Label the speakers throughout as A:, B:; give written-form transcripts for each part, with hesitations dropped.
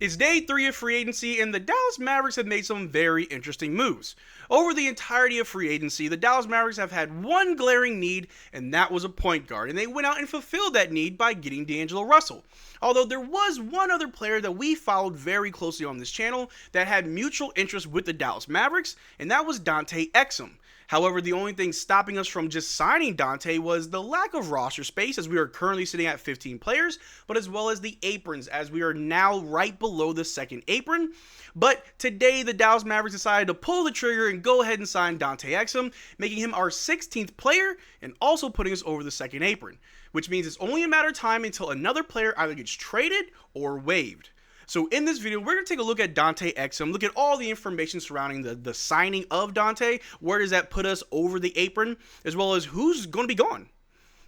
A: It's day 3 of free agency, and the Dallas Mavericks have made some very interesting moves. Over the entirety of free agency, the Dallas Mavericks have had one glaring need, and that was a point guard, and they went out and fulfilled that need by getting D'Angelo Russell. Although there was one other player that we followed very closely on this channel that had mutual interest with the Dallas Mavericks, and that was Dante Exum. However, the only thing stopping us from just signing Dante was the lack of roster space, as we are currently sitting at 15 players, but as well as the aprons, as we are now right below the second apron. But today, the Dallas Mavericks decided to pull the trigger and go ahead and sign Dante Exum, making him our 16th player and also putting us over the second apron, which means it's only a matter of time until another player either gets traded or waived. So in this video, we're going to take a look at Dante Exum, look at all the information surrounding the signing of Dante, where does that put us over the apron, as well as who's going to be gone.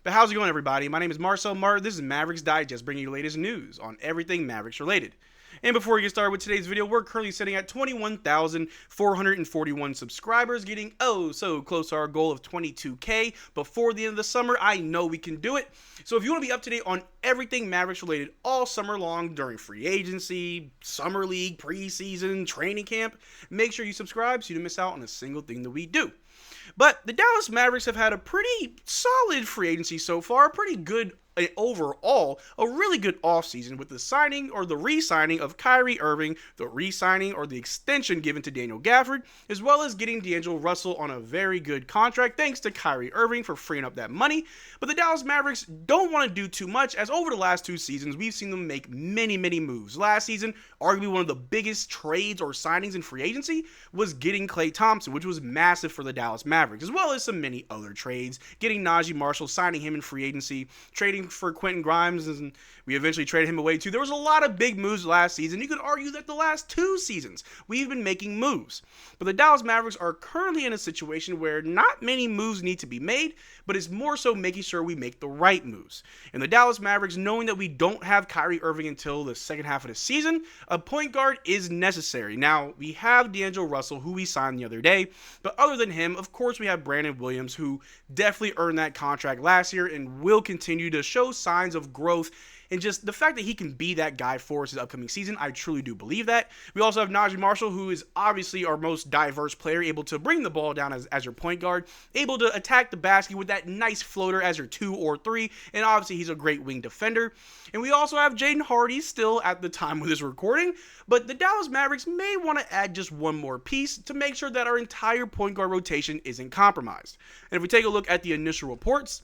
A: But how's it going, everybody? My name is Marcel Martin. This is Mavs Digest, bringing you the latest news on everything Mavericks related. And before we get started with today's video, we're currently sitting at 21,441 subscribers, getting oh so close to our goal of 22K before the end of the summer. I know we can do it. So if you want to be up to date on everything Mavericks related all summer long during free agency, summer league, preseason, training camp, make sure you subscribe so you don't miss out on a single thing that we do. But the Dallas Mavericks have had a pretty solid free agency so far, pretty good overall, a really good offseason with the signing or the re-signing of Kyrie Irving, the re-signing or the extension given to Daniel Gafford, as well as getting D'Angelo Russell on a very good contract thanks to Kyrie Irving for freeing up that money. But the Dallas Mavericks don't want to do too much, as over the last 2 seasons, we've seen them make many moves. Last season, arguably one of the biggest trades or signings in free agency was getting Klay Thompson, which was massive for the Dallas Mavericks, as well as some many other trades, getting Najee Marshall, signing him in free agency, trading for Quentin Grimes, and we eventually traded him away too. There was a lot of big moves last season. You could argue that the last 2 seasons we've been making moves. But the Dallas Mavericks are currently in a situation where not many moves need to be made, but it's more so making sure we make the right moves. And the Dallas Mavericks, knowing that we don't have Kyrie Irving until the second half of the season, a point guard is necessary. Now, we have D'Angelo Russell, who we signed the other day, but other than him, of course, we have Brandon Williams, who definitely earned that contract last year and will continue to show signs of growth. And just the fact that he can be that guy for us this upcoming season, I truly do believe that. We also have Najee Marshall, who is obviously our most diverse player, able to bring the ball down as your point guard, able to attack the basket with that nice floater as your 2 or 3, and obviously he's a great wing defender. And we also have Jaden Hardy still at the time of this recording, but the Dallas Mavericks may want to add just one more piece to make sure that our entire point guard rotation isn't compromised. And if we take a look at the initial reports,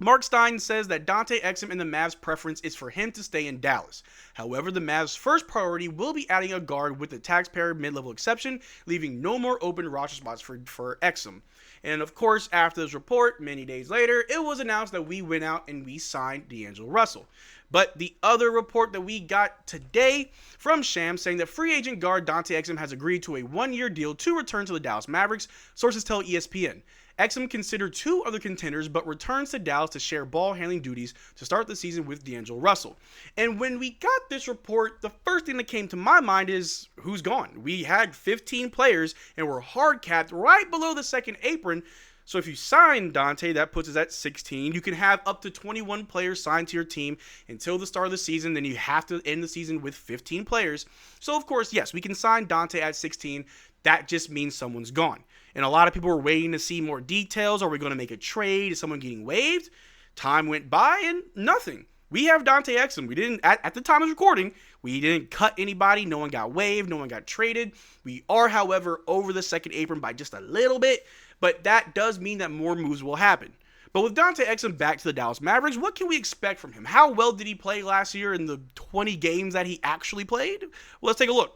A: Mark Stein says that Dante Exum and the Mavs' preference is for him to stay in Dallas. However, the Mavs' first priority will be adding a guard with the taxpayer mid-level exception, leaving no more open roster spots for Exum. And of course, after this report, many days later, it was announced that we went out and we signed D'Angelo Russell. But the other report that we got today from Shams saying that free agent guard Dante Exum has agreed to a 1-year deal to return to the Dallas Mavericks, sources tell ESPN. Exum considered 2 other contenders, but returns to Dallas to share ball handling duties to start the season with D'Angelo Russell. And when we got this report, the first thing that came to my mind is, who's gone? We had 15 players and we're hard capped right below the second apron. So if you sign Dante, that puts us at 16. You can have up to 21 players signed to your team until the start of the season. Then you have to end the season with 15 players. So of course, yes, we can sign Dante at 16. That just means someone's gone. And a lot of people were waiting to see more details. Are we going to make a trade? Is someone getting waived? Time went by and nothing. We have Dante Exum. We didn't, at the time of recording, we didn't cut anybody. No one got waived. No one got traded. We are, however, over the second apron by just a little bit. But that does mean that more moves will happen. But with Dante Exum back to the Dallas Mavericks, what can we expect from him? How well did he play last year in the 20 games that he actually played? Well, let's take a look.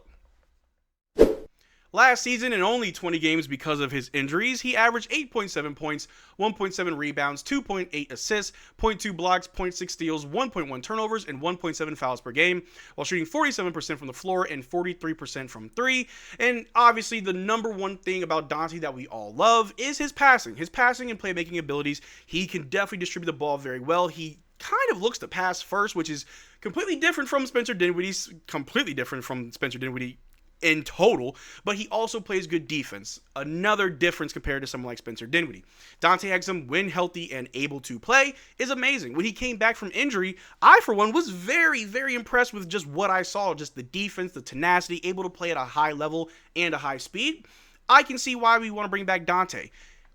A: Last season, in only 20 games because of his injuries, he averaged 8.7 points, 1.7 rebounds, 2.8 assists, 0.2 blocks, 0.6 steals, 1.1 turnovers, and 1.7 fouls per game, while shooting 47% from the floor and 43% from 3. And obviously, the number one thing about Dante that we all love is his passing. His passing and playmaking abilities. He can definitely distribute the ball very well. He kind of looks to pass first, which is completely different from Spencer Dinwiddie, in total, but he also plays good defense. Another difference compared to someone like Spencer Dinwiddie. Dante Exum, when healthy and able to play, is amazing. When he came back from injury, I, for one, was very, very impressed with just what I saw. Just the defense, the tenacity, able to play at a high level and a high speed. I can see why we want to bring back Dante,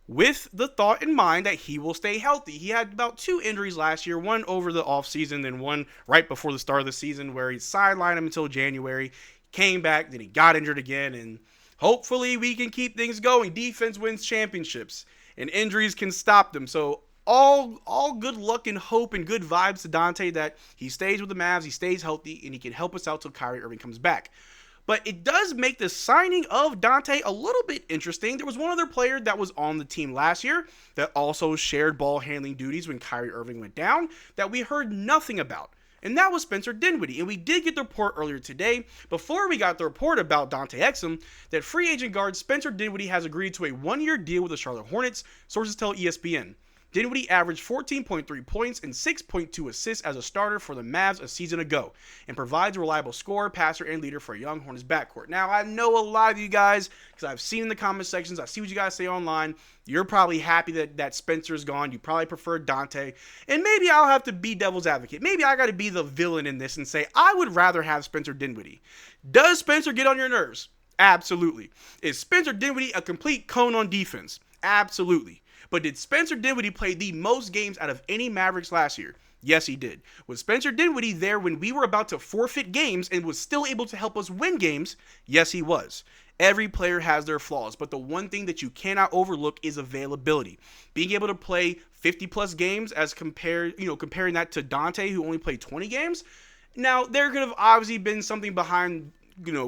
A: with the thought in mind that he will stay healthy. He had about 2 injuries last year, one over the offseason, then one right before the start of the season where he sidelined him until January. Came back, then he got injured again, and hopefully we can keep things going. Defense wins championships, and injuries can stop them. So all good luck and hope and good vibes to Dante that he stays with the Mavs, he stays healthy, and he can help us out till Kyrie Irving comes back. But it does make the signing of Dante a little bit interesting. There was one other player that was on the team last year that also shared ball handling duties when Kyrie Irving went down that we heard nothing about. And that was Spencer Dinwiddie. And we did get the report earlier today, before we got the report about Dante Exum, that free agent guard Spencer Dinwiddie has agreed to a 1-year deal with the Charlotte Hornets, sources tell ESPN. Dinwiddie averaged 14.3 points and 6.2 assists as a starter for the Mavs a season ago, and provides a reliable scorer, passer, and leader for a young Hornets backcourt. Now, I know a lot of you guys, because I've seen in the comment sections, I see what you guys say online, you're probably happy that Spencer is gone. You probably prefer Dante, and maybe I'll have to be devil's advocate. Maybe I got to be the villain in this and say, I would rather have Spencer Dinwiddie. Does Spencer get on your nerves? Absolutely. Is Spencer Dinwiddie a complete cone on defense? Absolutely. But did Spencer Dinwiddie play the most games out of any Mavericks last year? Yes, he did. Was Spencer Dinwiddie there when we were about to forfeit games and was still able to help us win games? Yes, he was. Every player has their flaws, but the one thing that you cannot overlook is availability. Being able to play 50-plus games as comparing that to Dante, who only played 20 games. Now, there could have obviously been something behind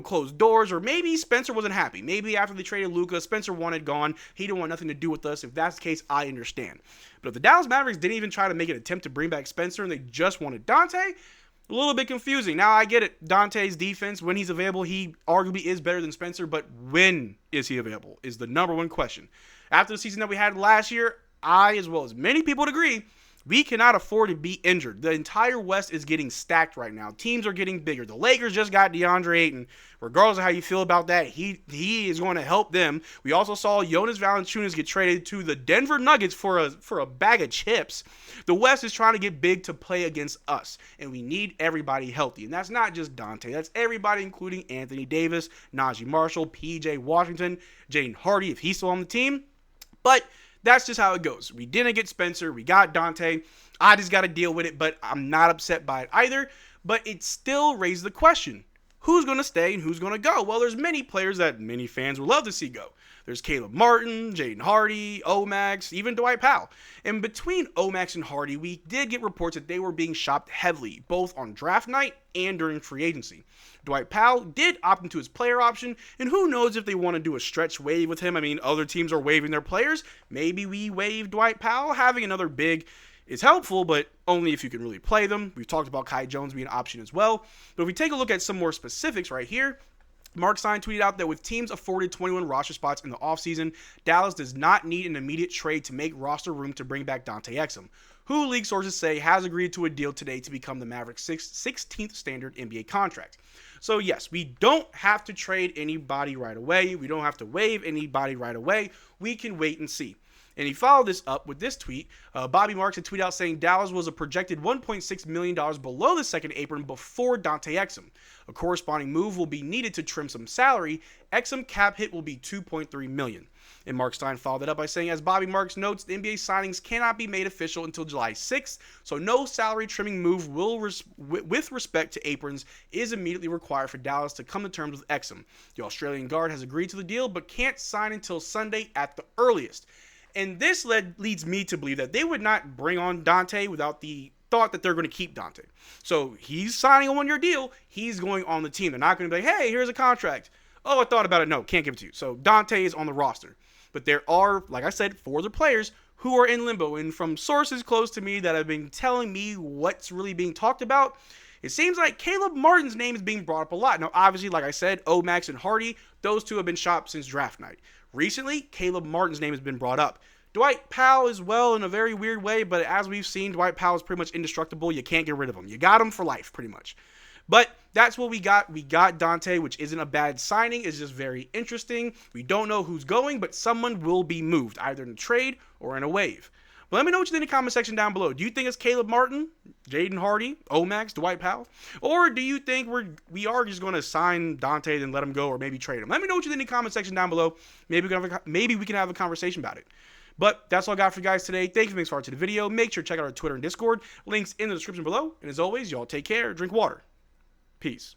A: closed doors, or maybe Spencer wasn't happy. Maybe after they traded Luka, Spencer wanted gone. He didn't want nothing to do with us. If that's the case, I understand. But if the Dallas Mavericks didn't even try to make an attempt to bring back Spencer and they just wanted Dante, a little bit confusing. Now, I get it. Dante's defense, when he's available, he arguably is better than Spencer, but when is he available is the number one question. After the season that we had last year, I, as well as many people, would agree, we cannot afford to be injured. The entire West is getting stacked right now. Teams are getting bigger. The Lakers just got DeAndre Ayton. Regardless of how you feel about that, he is going to help them. We also saw Jonas Valanciunas get traded to the Denver Nuggets for a bag of chips. The West is trying to get big to play against us, and we need everybody healthy. And that's not just Dante. That's everybody, including Anthony Davis, Najee Marshall, P.J. Washington, Jaden Hardy, if he's still on the team. But that's just how it goes. We didn't get Spencer. We got Dante. I just got to deal with it, but I'm not upset by it either. But it still raises the question, who's going to stay and who's going to go? Well, there's many players that many fans would love to see go. There's Caleb Martin, Jaden Hardy, Omax, even Dwight Powell. And between Omax and Hardy, we did get reports that they were being shopped heavily, both on draft night and during free agency. Dwight Powell did opt into his player option, and who knows if they want to do a stretch wave with him. I mean, other teams are waiving their players. Maybe we waive Dwight Powell. Having another big is helpful, but only if you can really play them. We've talked about Kai Jones being an option as well. But if we take a look at some more specifics right here, Mark Stein tweeted out that with teams afforded 21 roster spots in the offseason, Dallas does not need an immediate trade to make roster room to bring back Dante Exum, who league sources say has agreed to a deal today to become the Mavericks' 16th standard NBA contract. So yes, we don't have to trade anybody right away. We don't have to waive anybody right away. We can wait and see. And he followed this up with this tweet. Bobby Marks had tweeted out saying Dallas was a projected $1.6 million below the second apron before Dante Exum. A corresponding move will be needed to trim some salary. Exum cap hit will be $2.3 million. And Mark Stein followed it up by saying, as Bobby Marks notes, the NBA signings cannot be made official until July 6th, so no salary trimming move with respect to aprons is immediately required for Dallas to come to terms with Exum. The Australian guard has agreed to the deal, but can't sign until Sunday at the earliest. And this leads me to believe that they would not bring on Dante without the thought that they're going to keep Dante. So he's signing a one-year deal. He's going on the team. They're not going to be like, hey, here's a contract. Oh, I thought about it. No, can't give it to you. So Dante is on the roster. But there are, like I said, 4 other players who are in limbo. And from sources close to me that have been telling me what's really being talked about, it seems like Caleb Martin's name is being brought up a lot. Now, obviously, like I said, Omax and Hardy, those two have been shopped since draft night. Recently, Caleb Martin's name has been brought up. Dwight Powell as well in a very weird way, but as we've seen, Dwight Powell is pretty much indestructible. You can't get rid of him. You got him for life, pretty much. But that's what we got. We got Dante, which isn't a bad signing. It's just very interesting. We don't know who's going, but someone will be moved, either in a trade or in a wave. But let me know what you think in the comment section down below. Do you think it's Caleb Martin, Jaden Hardy, Omax, Dwight Powell? Or do you think we are just going to sign Dante and let him go, or maybe trade him? Let me know what you think in the comment section down below. Maybe we can have a conversation about it. But that's all I got for you guys today. Thank you for being part of the video. Make sure to check out our Twitter and Discord. Links in the description below. And as always, y'all take care. Drink water. Peace.